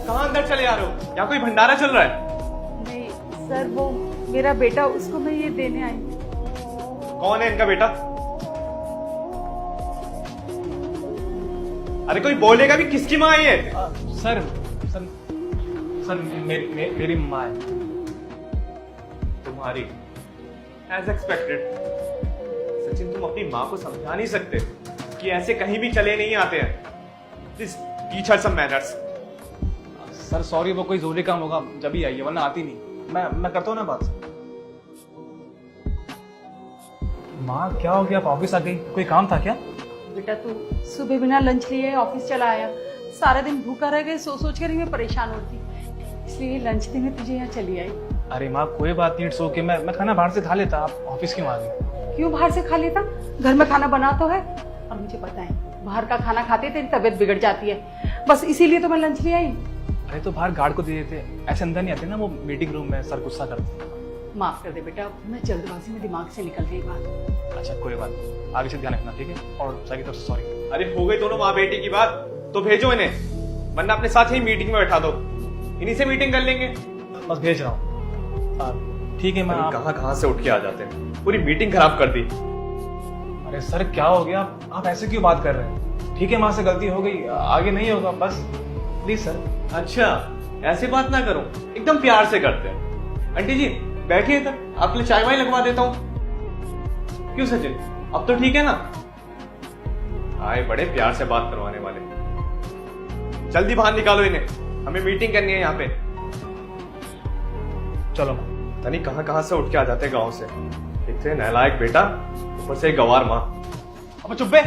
कहाँ अंदर चले आ रहे हो? यहाँ कोई भंडारा चल रहा है? नहीं सर, वो मेरा बेटा, उसको मैं ये देने आई। कौन है इनका बेटा? अरे कोई बोलेगा भी, किसकी माँ है ये? सर सर सर मेरी माँ है। तुम्हारी? As expected. सचिन, तुम अपनी माँ को समझा नहीं सकते कि ऐसे कहीं भी चले नहीं आते हैं? Please teach her some manners. Sir sorry, वो कोई जरूरी काम होगा जब ही आई है, वरना आती नहीं। मैं करता हूँ ना बात। माँ क्या हो गया, आप ऑफिस आ गई? कोई काम था क्या? बेटा तू सुबह बिना लंच लिए ऑफिस चला आया, सारा दिन भूखा रह गए, सोच कर ही मैं परेशान होती, इसलिए लंच देने तुझे यहाँ चली आई। अरे माँ कोई बात नहीं, इट्स ओके। मैं खाना बाहर से खा लेता, आप ऑफिस क्यों आ गई? क्यों बाहर से खा लेता? घर में खाना बना तो है। और मुझे पता है बाहर का खाना खाते तेरी तबीयत बिगड़ जाती है, बस इसीलिए तो मैं लंच ले आई। अरे तो बाहर गार्ड को दे देते, ऐसे अंदर नहीं आते ना, वो मीटिंग रूम में सर गुस्सा करते हैं। माफ कर दे बेटा, मैं जल्दबाजी में दिमाग से निकल गई बात। अच्छा कोई बात नहीं, आगे से ध्यान रखना, ठीक है? और सर की तरफ से सॉरी। अरे हो गई दोनों माँ बेटी की बात तो भेजो इन्हें, वरना अपने साथ ही मीटिंग में बैठा दो, इन्हीं से मीटिंग कर लेंगे। बस भेज रहा हूँ। ठीक है मैं कहाँ से उठ के आ जाते हैं, पूरी मीटिंग खराब कर दी। अरे सर क्या हो गया, आप ऐसे क्यों बात कर रहे हैं? ठीक है माँ से गलती हो गई, आगे नहीं होगा, बस प्लीज सर। अच्छा ऐसे बात ना करो, एकदम प्यार से करते हैं। आंटी जी बैठिए इधर, आपके लिए चाय वाय लगवा देता हूँ। क्यों सचिन, अब तो ठीक है ना? आए बड़े प्यार से बात करवाने वाले। जल्दी बाहर निकालो इन्हें, हमें मीटिंग करनी है यहाँ पे। चलो तनी कहाँ से उठ के आ जाते गांव से, एक से नालायक बेटा, ऊपर से गवार माँ। अब चुप बे।